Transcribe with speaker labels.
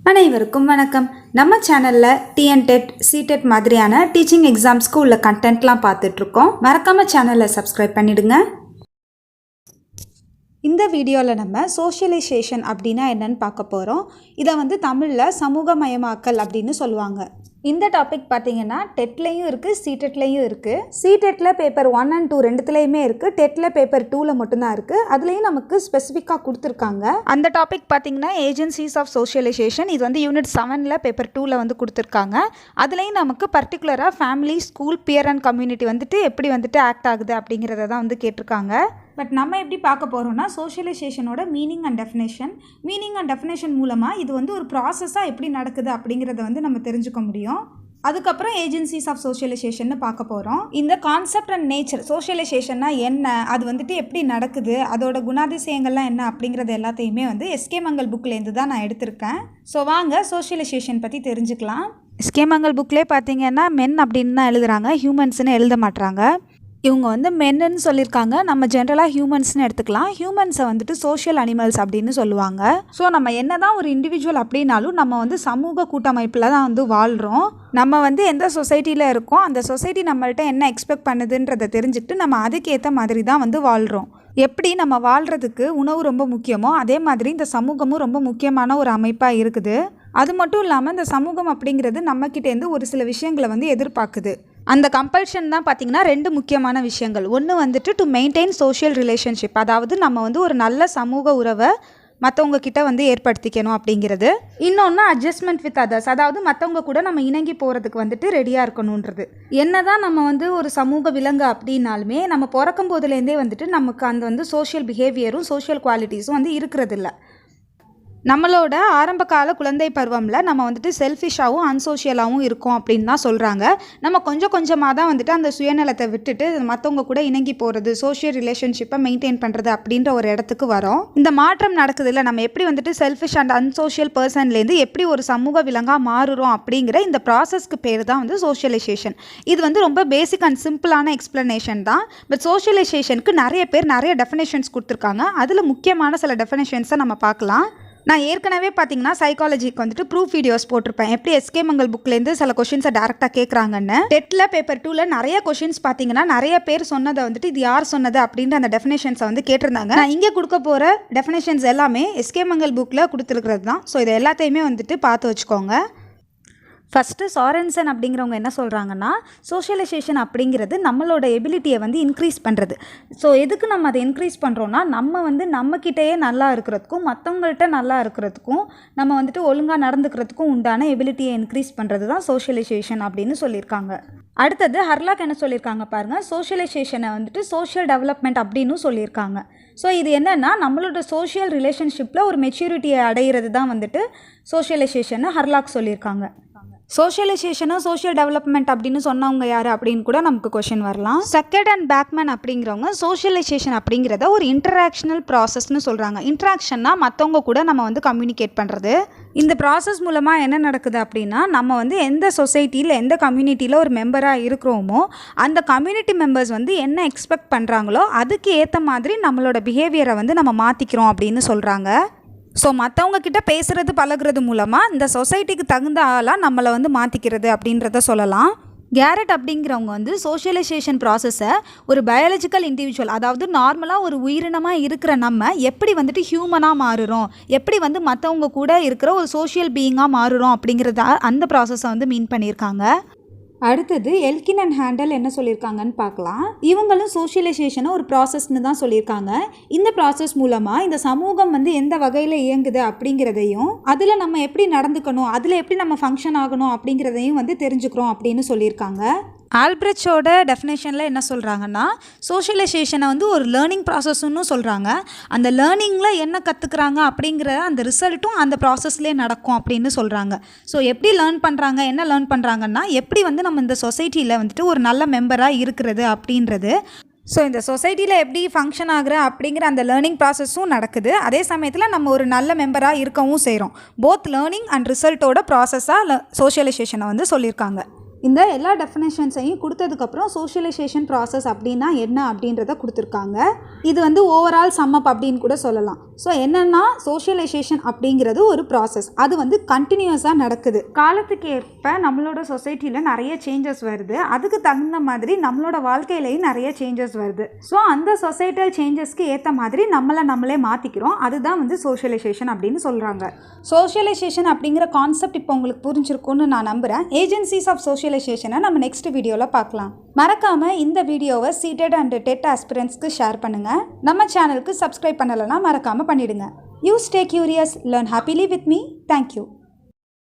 Speaker 1: அனைவருக்கும் வணக்கம். நம்ம சேனலில் டிஎன்டெட் சிடெட் மாதிரியான டீச்சிங் எக்ஸாம்ஸ்க்கு உள்ள கண்டென்ட்லாம் பார்த்துட்ருக்கோம். மறக்காமல் சேனலை சப்ஸ்கிரைப் பண்ணிவிடுங்க. இந்த வீடியோவில் நம்ம சோஷியலைசேஷன் அப்படின்னா என்னன்னு பார்க்க போகிறோம். இதை தமிழில் சமூகமயமாக்கல் அப்படின்னு சொல்லுவாங்க. இந்த டாபிக் பார்த்தீங்கன்னா டெட்லேயும் இருக்குது, சிடெட்லேயும் இருக்குது. சிடெட்டில் பேப்பர் 1 and 2 ரெண்டுத்துலேயுமே இருக்குது. டெட்டில் பேப்பர் 2ல் மட்டும்தான் இருக்குது. அதுலேயும் நமக்கு ஸ்பெசிஃபிக்காக கொடுத்துருக்காங்க. அந்த டாபிக் பார்த்தீங்கன்னா ஏஜென்சிஸ் ஆஃப் சோஷியலைசேஷன். இது யூனிட் 7ல் பேப்பர் 2ல் கொடுத்துருக்காங்க. அதுலேயும் நமக்கு பர்டிகுலராக family, school, peer and community எப்படி ஆக்ட் ஆகுது அப்படிங்கிறத தான் கேட்டிருக்காங்க. பட் நம்ம எப்படி பார்க்க போகிறோம்னா சோஷியலைசேஷனோட மீனிங் அண்ட் டெஃபினேஷன் மூலமாக இது ஒரு ப்ராசஸாக எப்படி நடக்குது அப்படிங்கிறத நம்ம தெரிஞ்சுக்க முடியும். அதுக்கப்புறம் ஏஜென்சிஸ் ஆஃப் சோஷியலைசேஷன் பார்க்க போகிறோம். இந்த கான்செப்ட் அண்ட் நேச்சர், சோஷியலைசேஷன்னா என்ன, அது எப்படி நடக்குது, அதோட குணாதிசயங்கள்லாம் என்ன அப்படிங்கிறது எல்லாத்தையுமே எஸ்கே மங்கல் புக்லேருந்து தான் நான் எடுத்திருக்கேன். ஸோ வாங்க சோஷியலைசேஷன் பற்றி தெரிஞ்சுக்கலாம். எஸ்கே மங்கல் புக்லேயே பார்த்தீங்கன்னா மென் அப்படின்னு தான் எழுதுகிறாங்க, ஹியூமன்ஸ்னு எழுத மாட்டுறாங்க. இவங்க மென்னு சொல்லியிருக்காங்க. நம்ம ஜென்ரலாக ஹியூமன்ஸ்னு எடுத்துக்கலாம். ஹியூமன்ஸை சோஷியல் அனிமல்ஸ் அப்படின்னு சொல்லுவாங்க. ஸோ நம்ம என்ன தான் ஒரு இண்டிவிஜுவல் அப்படின்னாலும் நம்ம சமூக கூட்டமைப்பில் தான் வாழ்கிறோம். நம்ம எந்த சொசைட்டியில் இருக்கோம், அந்த சொசைட்டி நம்மள்ட்ட என்ன எக்ஸ்பெக்ட் பண்ணுதுன்றதை தெரிஞ்சுக்கிட்டு நம்ம அதுக்கேற்ற மாதிரி தான் வாழ்கிறோம். எப்படி நம்ம வாழ்கிறதுக்கு உணவு ரொம்ப முக்கியமோ அதே மாதிரி இந்த சமூகமும் ரொம்ப முக்கியமான ஒரு அமைப்பாக இருக்குது. அது மட்டும் இல்லாமல் இந்த சமூகம் அப்படிங்கிறது நம்மக்கிட்டேருந்து ஒரு சில விஷயங்களை எதிர்பார்க்குது. அந்த கம்பல்ஷன் தான் பார்த்திங்கன்னா 2 முக்கியமான விஷயங்கள். ஒன்று டு மெயின்டைன் சோஷியல் ரிலேஷன்ஷிப், அதாவது நம்ம ஒரு நல்ல சமூக உறவை மற்றவங்க கிட்ட ஏற்படுத்திக்கணும் அப்படிங்கிறது. இன்னொன்று அட்ஜஸ்ட்மெண்ட் வித் அதர்ஸ், அதாவது மற்றவங்க கூட நம்ம இணங்கி போகிறதுக்கு ரெடியாக இருக்கணுன்றது. என்ன தான் நம்ம ஒரு சமூக விலங்கு அப்படின்னாலுமே நம்ம பிறக்கும் போதுலேருந்தே நமக்கு அந்த சோஷியல் பிஹேவியரும் சோஷியல் குவாலிட்டிஸும் இருக்கிறதில்ல. நம்மளோட ஆரம்ப கால குழந்தை பருவமில் நம்ம செல்ஃபிஷாகவும் அன்சோஷியலாகவும் இருக்கோம் அப்படின்னு தான் சொல்கிறாங்க. நம்ம கொஞ்சம் கொஞ்சமாக தான் அந்த சுயநலத்தை விட்டுட்டு மற்றவங்க கூட இணங்கி போகிறது, சோஷியல் ரிலேஷன்ஷிப்பை மெயின்டைன் பண்ணுறது அப்படின்ற ஒரு இடத்துக்கு வரோம். இந்த மாற்றம் நடக்குது இல்லை, நம்ம எப்படி செல்ஃபிஷ் அண்ட் அன்சோஷியல் பர்சன்லேருந்து எப்படி ஒரு சமூக விலங்காக மாறுறோம் அப்படிங்கிற இந்த ப்ராசஸ்க்கு பேர் தான் சோஷியலைசேஷன். இது ரொம்ப பேசிக் அண்ட் சிம்பிளான எக்ஸ்ப்ளனேஷன் தான். பட் சோஷியலைசேஷனுக்கு நிறைய பேர் நிறைய டெஃபினேஷன்ஸ் கொடுத்துருக்காங்க. அதில் முக்கியமான சில டெஃபினேஷன்ஸை நம்ம பார்க்கலாம். நான் ஏற்கனவே பார்த்தீங்கன்னா சைக்காலஜிக்கு ப்ரூஃப் வீடியோஸ் போட்டிருப்பேன். எப்படி எஸ்கே மங்கல் புக்லேருந்து சில கொஷின்ஸை டேரெக்டாக கேட்குறாங்கன்னு. டெட்டில் பேப்பர் 2ல் நிறைய கொஷின்ஸ் பார்த்தீங்கன்னா நிறைய பேர் சொன்னதை இது யார் சொன்னது அப்படின்ற அந்த டெஃபினேஷன்ஸை கேட்டிருந்தாங்க. நான் இங்கே கொடுக்க போகிற டெஃபினேஷன்ஸ் எல்லாமே எஸ்கே மங்கல் புக்கில் கொடுத்துருக்கிறது தான். ஸோ இது எல்லாத்தையுமே பார்த்து வச்சுக்கோங்க. ஃபஸ்ட்டு சாரன்சன் அப்படிங்கிறவங்க என்ன சொல்கிறாங்கன்னா, சோஷியலைசேஷன் அப்படிங்கிறது நம்மளோட எபிலிட்டியை இன்க்ரீஸ் பண்ணுறது. ஸோ எதுக்கு நம்ம அதை இன்க்ரீஸ் பண்ணுறோன்னா, நம்ம நம்மக்கிட்டேயே நல்லா இருக்கிறதுக்கும் மற்றவங்கள்ட்ட நல்லா இருக்கிறதுக்கும் நம்ம ஒழுங்காக நடந்துக்கிறதுக்கும் உண்டான எபிலிட்டியை இன்க்ரீஸ் பண்ணுறது தான் சோஷியலைசேஷன் அப்படின்னு சொல்லியிருக்காங்க. அடுத்தது ஹர்லாக் என்ன சொல்லியிருக்காங்க பாருங்கள், சோஷியலைசேஷனை சோஷியல் டெவலப்மெண்ட் அப்படின்னு சொல்லியிருக்காங்க. ஸோ இது என்னென்னா நம்மளோட சோஷியல் ரிலேஷன்ஷிப்பில் ஒரு மெச்சூரிட்டியை அடைகிறது தான் சோஷியலைசேஷனை ஹர்லாக் சொல்லியிருக்காங்க. சோஷியலைசேஷனும் சோஷியல் டெவலப்மெண்ட் அப்படின்னு சொன்னவங்க யார் அப்படின்னு கூட நமக்கு கொஷின் வரலாம். ஸ்டக்கட் அண்ட் பேக்மேன் அப்படிங்கிறவங்க சோஷியலைசேஷன் அப்படிங்கிறத ஒரு இன்டராக்ஷனல் ப்ராசஸ்னு சொல்கிறாங்க. இன்ட்ராக்ஷன்னா மற்றவங்க கூட நம்ம கம்யூனிகேட் பண்ணுறது. இந்த ப்ராசஸ் மூலமாக என்ன நடக்குது அப்படின்னா, நம்ம எந்த சொசைட்டியில் எந்த கம்யூனிட்டியில் ஒரு மெம்பராக இருக்கிறோமோ அந்த கம்யூனிட்டி மெம்பர்ஸ் என்ன எக்ஸ்பெக்ட் பண்ணுறாங்களோ அதுக்கு ஏற்ற மாதிரி நம்மளோட பிஹேவியரை நம்ம மாற்றிக்கிறோம் அப்படின்னு சொல்கிறாங்க. ஸோ மற்றவங்க கிட்ட பேசுகிறது பழகிறது மூலமாக இந்த சொசைட்டிக்கு தகுந்த ஆளாக நம்மளை மாற்றிக்கிறது அப்படின்றத சொல்லலாம். கேரட் அப்படிங்கிறவங்க சோஷியலைசேஷன் ப்ராசஸை ஒரு பயாலஜிக்கல் இண்டிவிஜுவல், அதாவது நார்மலாக ஒரு உயிரினமாக இருக்கிற நம்ம எப்படி ஹியூமனாக மாறுறோம், எப்படி மற்றவங்க கூட இருக்கிற ஒரு சோஷியல் பீயிங்காக மாறுறோம் அப்படிங்கிறத அந்த ப்ராசஸை மீன் பண்ணியிருக்காங்க. அடுத்தது எல்கின் அண்ட் ஹேண்டல் என்ன சொல்லியிருக்காங்கன்னு பார்க்கலாம். இவங்களும் சோஷியலைசேஷனை ஒரு ப்ராசஸ்ன்னு தான் சொல்லியிருக்காங்க. இந்த ப்ராசஸ் மூலமாக இந்த சமூகம் எந்த வகையில் இயங்குது அப்படிங்கிறதையும் அதில் நம்ம எப்படி நடந்துக்கணும், அதில் எப்படி நம்ம ஃபங்க்ஷன் ஆகணும் அப்படிங்கிறதையும் தெரிஞ்சுக்கிறோம் அப்படின்னு சொல்லியிருக்காங்க. ஆல்பிரெச்சோட டெஃபினேஷனில் என்ன சொல்கிறாங்கன்னா, சோஷியலைசேஷனை ஒரு லேர்னிங் ப்ராசஸ்ன்னு சொல்கிறாங்க. அந்த லேர்னிங்கில் என்ன கற்றுக்குறாங்க அப்படிங்கிற அந்த ரிசல்ட்டும் அந்த ப்ராசஸ்லேயே நடக்கும் அப்படின்னு சொல்கிறாங்க. ஸோ எப்படி லேர்ன் பண்ணுறாங்க, என்ன லேர்ன் பண்ணுறாங்கன்னா, எப்படி நம்ம இந்த சொசைட்டியில் ஒரு நல்ல மெம்பராக இருக்கிறது அப்படின்றது. ஸோ இந்த சொசைட்டியில் எப்படி ஃபங்க்ஷன் ஆகுற அப்படிங்கிற அந்த லேர்னிங் ப்ராசஸும் நடக்குது. அதே சமயத்தில் நம்ம ஒரு நல்ல மெம்பராக இருக்கவும் செய்கிறோம். போத் லேர்னிங் அண்ட் ரிசல்ட்டோட ப்ராசஸாக சோஷியலைசேஷனை சொல்லியிருக்காங்க. இந்த எல்லா டெஃபினேஷன்ஸையும் கொடுத்ததுக்கப்புறம் சோஷியலைசேஷன் ப்ராசஸ் அப்படின்னா என்ன அப்படின்றத கொடுத்துருக்காங்க. இது ஓவரால் சம்மப் அப்படின்னு கூட சொல்லலாம். ஸோ என்னென்னா சோஷியலைசேஷன் அப்படிங்கிறது ஒரு ப்ராசஸ், அது வந்து கண்டினியூஸாக நடக்குது. காலத்துக்கு ஏற்ப நம்மளோட சொசைட்டியில் நிறைய சேஞ்சஸ் வருது, அதுக்கு தகுந்த மாதிரி நம்மளோட வாழ்க்கையிலையும் நிறைய சேஞ்சஸ் வருது. ஸோ அந்த சொசைட்டல் சேஞ்சஸ்க்கு ஏற்ற மாதிரி நம்மளே மாற்றிக்கிறோம், அதுதான் வந்து சோஷியலைசேஷன் அப்படின்னு சொல்கிறாங்க. சோஷியலைசேஷன் அப்படிங்கிற கான்செப்ட் இப்போ உங்களுக்கு புரிஞ்சிருக்கும்னு நான் நம்புகிறேன். ஏஜென்சிஸ் ஆஃப் சோஷியலைசேஷனை நம்ம நெக்ஸ்ட் வீடியோவில் பார்க்கலாம். மறக்காமல் இந்த வீடியோவை சீட்டட் அண்ட் டெட் ஆஸ்பிரண்ட்ஸ்க்கு ஷேர் பண்ணுங்கள். நம்ம சேனலுக்கு சப்ஸ்கிரைப் பண்ணலைன்னா மறக்காமல் பண்ணிடுங்க. You stay curious, learn happily with me. Thank you.